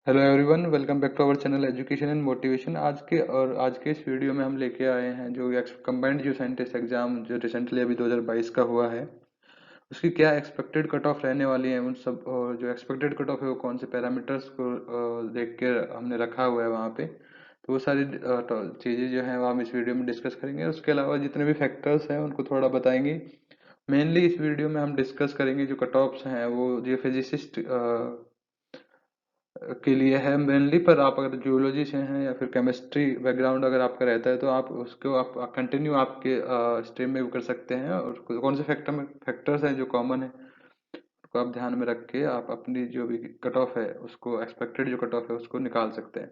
Hello everyone, welcome back to our channel education and motivation. आज के इस video में हम लेके आए हैं जो कंबाइंड जो साइंटिस्ट एग्जाम जो रिसेंटली अभी 2022 का हुआ है, उसकी क्या एक्सपेक्टेड कट ऑफ रहने वाली है। उन सब और जो एक्सपेक्टेड कट ऑफ है वो कौन से पैरामीटर्स को देख के हमने रखा हुआ है वहाँ पे। तो वो सारी चीज़ें जो हैं वो हम इस वीडियो में डिस्कस करेंगे। उसके अलावा जितने भी फैक्टर्स हैं उनको थोड़ा बताएंगे। मेनली इस वीडियो में हम डिस्कस करेंगे जो कट ऑफ्स हैं वो जो फिजिसिस्ट के लिए है मेनली। पर आप अगर जियोलॉजी से हैं या फिर केमिस्ट्री बैकग्राउंड अगर आपका रहता है तो आप उसको आप कंटिन्यू आपके स्ट्रीम में भी कर सकते हैं। और कौन से फैक्टर्स हैं जो कॉमन है उसको आप ध्यान में रख के आप अपनी जो भी कट ऑफ है उसको एक्सपेक्टेड जो कट ऑफ है उसको निकाल सकते हैं।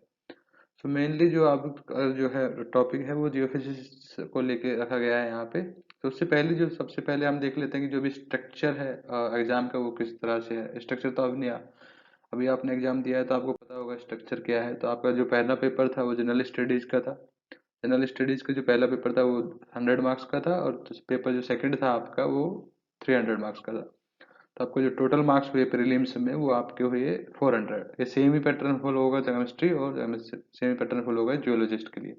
तो मेनली जो आप जो है टॉपिक है वो जियोफिजिक्स को लेके रखा गया है यहाँ पे। तो उससे पहले जो सबसे पहले हम देख लेते हैं कि जो भी स्ट्रक्चर है एग्जाम का वो किस तरह से है। स्ट्रक्चर तो अभी आपने एग्जाम दिया है तो आपको पता होगा स्ट्रक्चर क्या है। तो आपका जो पहला पेपर था वो जनरल स्टडीज का था। जनरल स्टडीज का जो पहला पेपर था वो 100 मार्क्स का था, और पेपर जो सेकंड था आपका वो 300 मार्क्स का था। तो आपको जो टोटल मार्क्स हुए प्रीलिम्स में वो आपके हुए 400। ये सेम ही पैटर्न फॉलो होगा केमिस्ट्री और सेम ही पैटर्न फॉलो होगा जियोलॉजिस्ट के लिए।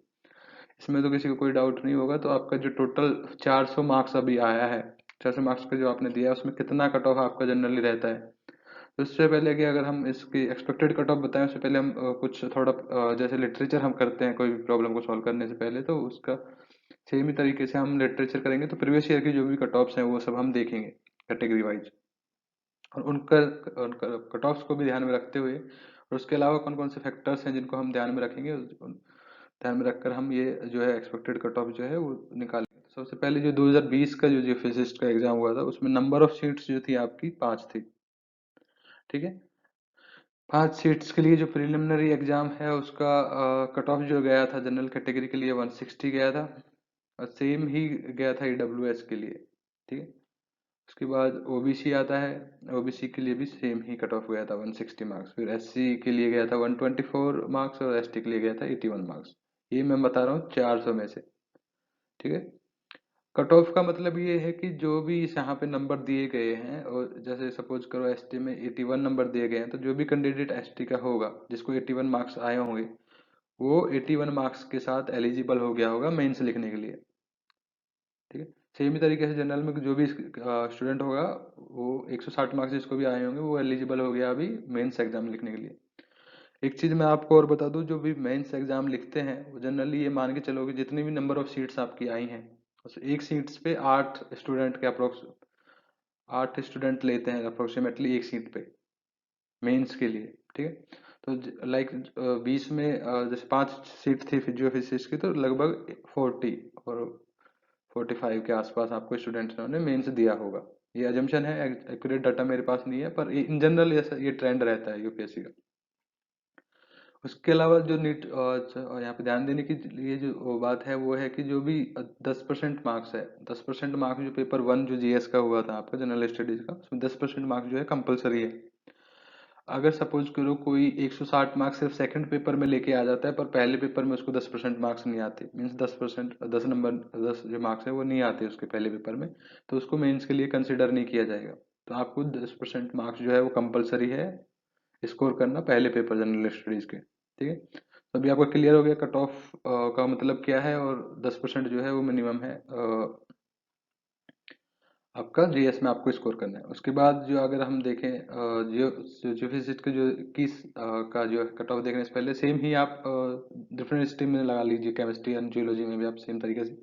इसमें तो किसी को कोई डाउट नहीं होगा। तो आपका जो टोटल 400 मार्क्स अभी आया है, 400 मार्क्स का जो आपने दिया है उसमें कितना कट ऑफ आपका जनरली रहता है। तो इससे पहले कि अगर हम इसकी एक्सपेक्टेड कट ऑफ बताएं उससे पहले हम कुछ थोड़ा जैसे लिटरेचर हम करते हैं कोई भी प्रॉब्लम को सॉल्व करने से पहले, तो उसका सेम ही तरीके से हम लिटरेचर करेंगे। तो प्रीवियस ईयर की जो भी कट ऑफ्स हैं वो सब हम देखेंगे कैटेगरी वाइज, और उनका कट ऑफ्स को भी ध्यान में रखते हुए, और उसके अलावा कौन कौन से फैक्टर्स हैं जिनको हम ध्यान में रखेंगे ध्यान में रखकर हम ये जो है एक्सपेक्टेड कट ऑफ जो है वो निकालेंगे। तो सबसे पहले जो 2020 का जो फिजिसिस्ट का एग्जाम हुआ था उसमें नंबर ऑफ सीट्स जो थी आपकी 5 थी। ठीक है, 5 सीट्स के लिए जो प्रिलिमिनरी एग्जाम है उसका कट ऑफ जो गया था जनरल कैटेगरी के लिए 160 गया था, और सेम ही गया था ईडब्ल्यूएस के लिए। ठीक है, उसके बाद ओबीसी आता है। ओबीसी के लिए भी सेम ही कट ऑफ गया था 160 मार्क्स। फिर एससी के लिए गया था 124 मार्क्स, और एसटी के लिए गया था 81 मार्क्स। ये मैं बता रहा हूँ 400 में से। ठीक है, कट ऑफ का मतलब ये है कि जो भी इस यहाँ पे नंबर दिए गए हैं, और जैसे सपोज करो एसटी में 81 नंबर दिए गए हैं, तो जो भी कैंडिडेट एसटी का होगा जिसको 81 मार्क्स आए होंगे वो 81 मार्क्स के साथ एलिजिबल हो गया होगा मेंस लिखने के लिए। ठीक है, सेम ही तरीके से जनरल में जो भी स्टूडेंट होगा वो 160 मार्क्स जिसको भी आए होंगे वो एलिजिबल हो गया अभी मेंस एग्जाम लिखने के लिए। एक चीज मैं आपको और बता दूं, जो भी मेंस एग्जाम लिखते हैं वो जनरली ये मान के चलो कि जितनी भी नंबर ऑफ सीट्स आपकी आई हैं उस एक सीट्स पे 8 स्टूडेंट के अप्रोक्स 8 स्टूडेंट लेते हैं अप्रोक्सीमेटली एक सीट पे मेंस के लिए। ठीक है, तो लाइक 20 में जैसे 5 सीट थी फिजियोफिजिक्स की, तो लगभग 40 और 45 के आसपास आपको स्टूडेंट्स ने मेंस दिया होगा। ये अजम्पशन है, एक्यूरेट डाटा मेरे पास नहीं है, पर इन जनरल ऐसा ये ट्रेंड रहता है यूपीएससी का। उसके अलावा जो नीट यहाँ पे ध्यान देने की ये जो वो बात है वो है कि जो भी 10% मार्क्स है, 10% मार्क्स जो पेपर वन जो जीएस का हुआ था आपका जनरल स्टडीज का, उसमें 10% मार्क्स जो है कंपलसरी है। अगर सपोज करो कोई 160 मार्क्स सिर्फ सेकंड पेपर में लेके आ जाता है पर पहले पेपर में उसको 10% मार्क्स नहीं आते, मीन्स 10%, 10 नंबर 10 जो मार्क्स है वो नहीं आते उसके पहले पेपर में, तो उसको मेंस के लिए कंसिडर नहीं किया जाएगा। तो आपको 10% मार्क्स जो है वो कंपलसरी है स्कोर करना पहले पेपर जनरल स्टडीज के। ठीक है, तो अभी आपका क्लियर हो गया कट ऑफ का मतलब क्या है, और 10% जो है वो मिनिमम है आपका जीएस में आपको स्कोर करना है। उसके बाद जो अगर हम देखें जियो फिजिक्स के जो 21 का जो कट ऑफ देखने से पहले सेम ही आप डिफरेंट स्ट्रीम में लगा लीजिए, केमिस्ट्री एंड जियोलॉजी में भी आप सेम तरीके से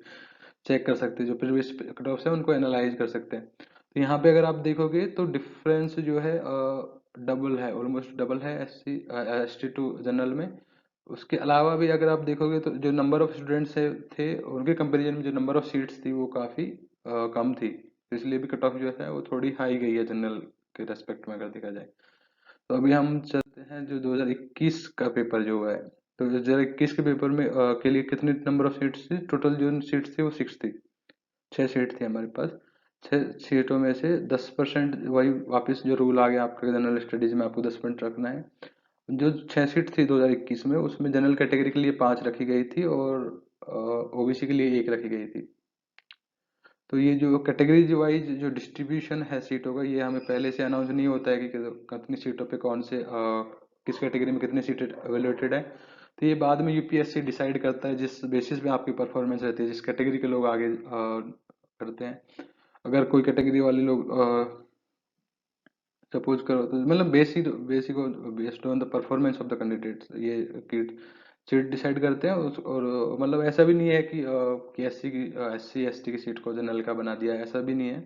चेक कर सकते हैं। जो प्रीवियस कट ऑफ है उनको एनालाइज कर सकते हैं। तो यहाँ पे अगर आप देखोगे तो डिफरेंस जो है डबल है, ऑलमोस्ट डबल है एसटी टू जनरल में। उसके अलावा भी अगर आप देखोगे तो जो नंबर ऑफ स्टूडेंट्स थे उनके कंपैरिजन में जो नंबर ऑफ सीट्स थी वो काफ़ी कम थी। तो इसलिए भी कट ऑफ जो है वो थोड़ी हाई गई है जनरल के रेस्पेक्ट में अगर देखा जाए। तो अभी हम चलते हैं जो 2021 का पेपर जो हुआ है। तो 2021 के पेपर में के लिए कितनी नंबर ऑफ सीट्स थी, टोटल जो सीट्स थी वो 6 थी। 6 सीट थी हमारे पास। 6 सीटों में से 10%, वही वापस जो रूल आ गया आपके जनरल स्टडीज में आपको 10% रखना है। जो 6 सीट थी 2021 में उसमें जनरल कैटेगरी के लिए 5 रखी गई थी, और ओबीसी के लिए 1 रखी गई थी। तो ये जो कैटेगरी वाइज जो डिस्ट्रीब्यूशन है सीटों का ये हमें पहले से अनाउंस नहीं होता है कि कितनी सीटों पे कौन से किस कैटेगरी में कितनी सीटें एवेल्युएटेड है। तो ये बाद में यूपीएससी डिसाइड करता है जिस बेसिस पे आपकी परफॉर्मेंस रहती है, जिस कैटेगरी के लोग आगे करते हैं। अगर कोई कैटेगरी वाले लोग सपोज करो तो मतलब basic based on the performance of the candidates ये सीट डिसाइड करते हैं और मतलब ऐसा भी नहीं है कि एससी की एससी एसटी की सीट को जनरल का बना दिया, ऐसा भी नहीं है।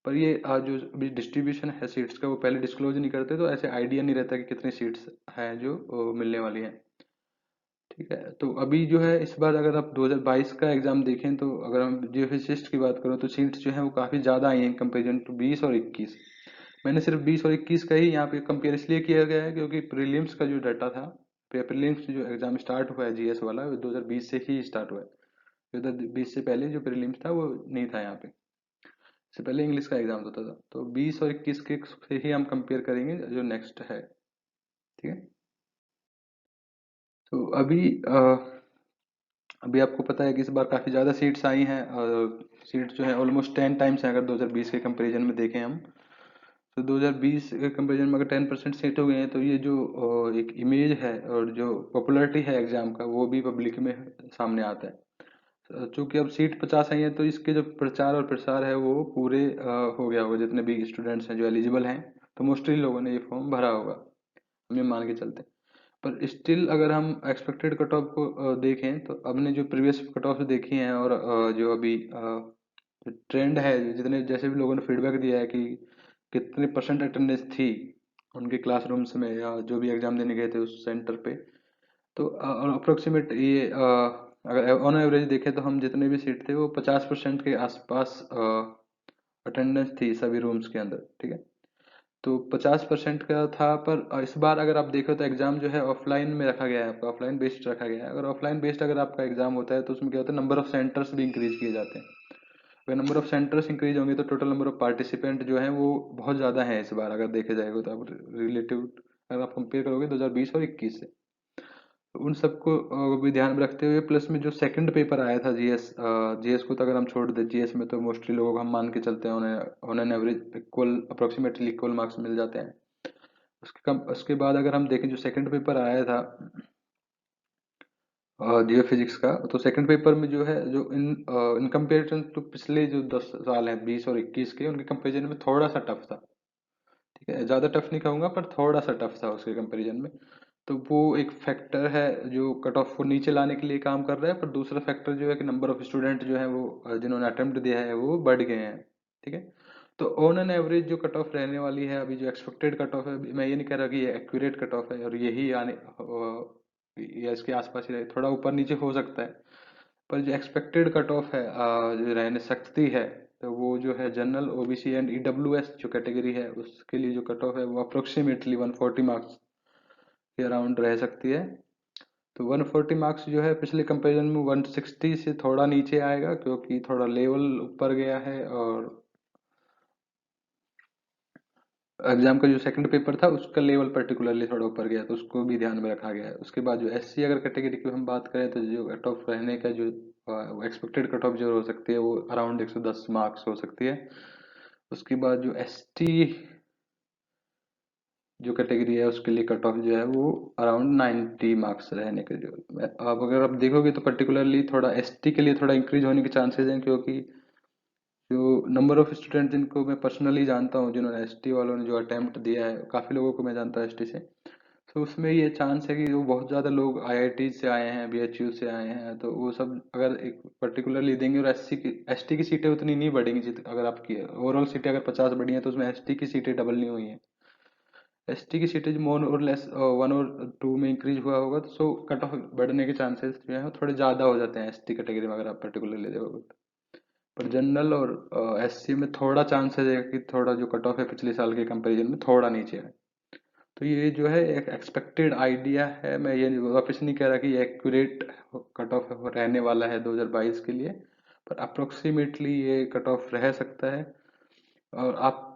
पर ये जो डिस्ट्रीब्यूशन है सीट्स का वो पहले डिस्क्लोज नहीं करते, तो ऐसे आइडिया नहीं रहता कि कितनी सीट्स हैं जो मिलने वाली हैं। ठीक है, तो अभी जो है इस बार अगर आप 2022 का एग्जाम देखें तो अगर हम जियोफिजिसिस्ट की बात करो तो सीट्स जो है वो काफ़ी ज़्यादा आई हैं कंपेरिजन टू 20 और 21। मैंने सिर्फ 20 और 21 का ही यहाँ पे कंपेयर इसलिए किया गया है क्योंकि प्रीलिम्स का जो डाटा था, प्रीलिम्स जो एग्जाम स्टार्ट हुआ है जीएस वाला वो 2020 से ही स्टार्ट हुआ है। 2020 से पहले जो प्रीलिम्स था वो नहीं था यहाँ पे, इससे पहले इंग्लिश का एग्जाम होता था। तो 20 और 21 के से ही हम कंपेयर करेंगे जो नेक्स्ट है। ठीक है, तो अभी आपको पता है कि इस बार काफ़ी ज़्यादा सीट्स आई हैं, और सीट्स जो है ऑलमोस्ट 10 टाइम्स हैं अगर 2020 के कंपैरिजन में देखें हम। तो 2020 के कंपैरिजन में अगर 10% सीट हो गई हैं तो ये जो एक इमेज है और जो पॉपुलैरिटी है एग्जाम का वो भी पब्लिक में सामने आता है। चूंकि अब सीट 50 आई है तो इसके जो प्रचार और प्रसार है वो पूरे हो गया होगा, जितने भी स्टूडेंट्स हैं जो एलिजिबल हैं तो मोस्टली लोगों ने ये फॉर्म भरा होगा, हम ये मान के चलते हैं। पर स्टिल अगर हम एक्सपेक्टेड कट ऑफ को देखें तो हमने जो प्रीवियस कट ऑफ देखी हैं और जो अभी ट्रेंड है, जितने जैसे भी लोगों ने फीडबैक दिया है कि कितने परसेंट अटेंडेंस थी उनके क्लासरूम्स में या जो भी एग्जाम देने गए थे उस सेंटर पे, तो अप्रोक्सीमेट ये अगर ऑन एवरेज देखें तो हम जितने भी सीट थे वो 50% के आसपास अटेंडेंस थी सभी रूम्स के अंदर। ठीक है, तो 50% का था। पर इस बार अगर आप देखो तो एग्जाम जो है ऑफलाइन में रखा गया है, आपका ऑफलाइन बेस्ड रखा गया है। अगर ऑफलाइन बेस्ड अगर आपका एग्जाम होता है तो उसमें क्या होता है, नंबर ऑफ सेंटर्स भी इंक्रीज किए जाते हैं। अगर नंबर ऑफ सेंटर्स इंक्रीज होंगे तो टोटल नंबर ऑफ पार्टिसिपेंट जो है वो बहुत ज़्यादा है इस बार अगर देखे जाएगा, तो आप रिलेटिव अगर आप कंपेयर करोगे 2020 और 21 से, तो उन सबको भी ध्यान में रखते हुए प्लस में जो सेकंड पेपर आया था जीएस, जीएस को तो अगर हम छोड़ दें, जीएस में तो मोस्टली लोग हम मान के चलते हैं उन्हें on an average equal approximately equal marks मिल जाते हैं। उसके बाद अगर हम देखें जो सेकंड पेपर आया था जियो फिजिक्स का, तो सेकंड पेपर में जो है जो इन कंपेरिजन टू पिछले जो 10 साल हैं 20 और 21 के, उनके कंपेरिजन में थोड़ा सा टफ था। ठीक है, ज़्यादा टफ नहीं कहूँगा पर थोड़ा सा टफ था उसके कंपेरिजन में। तो वो एक फैक्टर है जो कट ऑफ को नीचे लाने के लिए काम कर रहा है। पर दूसरा फैक्टर जो है कि नंबर ऑफ स्टूडेंट जो है वो जिन्होंने अटेम्प्ट दिया है वो बढ़ गए हैं। ठीक है, तो ऑन एन एवरेज जो कट ऑफ रहने वाली है अभी, जो एक्सपेक्टेड कट ऑफ है, मैं ये नहीं कह रहा कि ये एक्यूरेट कट ऑफ है और यही आने या इसके आसपास ही रहे, थोड़ा ऊपर नीचे हो सकता है। पर जो एक्सपेक्टेड कट ऑफ है जो रहने सकती है, तो वो जो है जनरल ओबीसी एंड ईडब्ल्यूएस जो कैटेगरी है उसके लिए जो कट ऑफ है वो अप्रोक्सीमेटली 140 मार्क्स के अराउंड रह सकती है। तो 140 मार्क्स जो है पिछले कंपैरिजन में 160 से थोड़ा नीचे आएगा क्योंकि थोड़ा लेवल ऊपर गया है, और एग्जाम का जो सेकंड पेपर था उसका लेवल पर्टिकुलरली थोड़ा ऊपर गया, तो उसको भी ध्यान में रखा गया है। उसके बाद जो एससी अगर कैटेगरी की हम बात करें तो जो कट ऑफ रहने का जो एक्सपेक्टेड कट ऑफ जो हो सकती है वो अराउंड 110 मार्क्स हो सकती है। उसके बाद जो एसटी जो कैटेगरी है उसके लिए कट ऑफ जो है वो अराउंड 90 मार्क्स रहने के जो, अब अगर आप देखोगे तो पर्टिकुलरली थोड़ा एसटी के लिए थोड़ा इंक्रीज होने के चांसेस हैं, क्योंकि जो नंबर ऑफ स्टूडेंट जिनको मैं पर्सनली जानता हूँ जिन्होंने एसटी वालों ने जो अटेम्प्ट दिया है, काफ़ी लोगों को मैं जानता हूँ एसटी से, तो उसमें ये चांस है कि जो बहुत ज़्यादा लोग आईआईटी से आए हैं, बीएचयू से आए हैं, तो वो सब अगर एक पर्टिकुलरली देंगे और एसटी की सीटें उतनी नहीं बढ़ेंगी। जित अगर आपकी ओवरऑल सीटें अगर 50 बढ़ी हैं तो उसमें एसटी की सीटें डबल नहीं हुई हैं। एसटी की सीटें मोर और लेस 1 और 2 में इंक्रीज हुआ होगा, तो सो कट ऑफ बढ़ने के चांसेस जो है थोड़े ज़्यादा हो जाते हैं एसटी कैटेगरी में अगर आप पर्टिकुलरली देखोगे तो। पर जनरल और एससी में थोड़ा चांस है कि थोड़ा जो कट ऑफ है पिछले साल के कंपैरिजन में थोड़ा नीचे है। तो ये जो है एक एक्सपेक्टेड आइडिया है, मैं ये वापस नहीं कह रहा कि ये एक्यूरेट कट ऑफ रहने वाला है 2022 के लिए, पर अप्रोक्सीमेटली ये कट ऑफ रह सकता है। और आप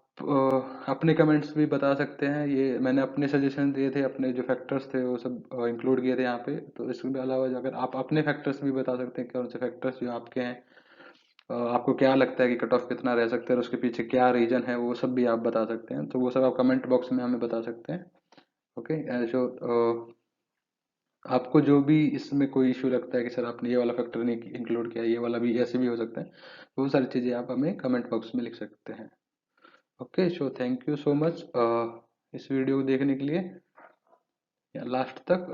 अपने कमेंट्स भी बता सकते हैं, ये मैंने अपने सजेशन दिए थे, अपने जो फैक्टर्स थे वो सब इंक्लूड किए थे यहाँ पे। तो इसके अलावा अगर आप अपने फैक्टर्स भी बता सकते हैं, कौन से फैक्टर्स जो आपके हैं, आपको क्या लगता है कि कट ऑफ कितना रह सकता है और उसके पीछे क्या रीजन है, वो सब भी आप बता सकते हैं। तो वो सब आप कमेंट बॉक्स में हमें बता सकते हैं। ओके। सो आपको जो भी इसमें कोई इश्यू लगता है कि सर आपने ये वाला फैक्टर नहीं इंक्लूड किया, ये वाला भी ऐसे भी हो सकता है, तो वो सारी चीज़ें आप हमें कमेंट बॉक्स में लिख सकते हैं। Okay, so thank you so much इस वीडियो को देखने के लिए लास्ट तक।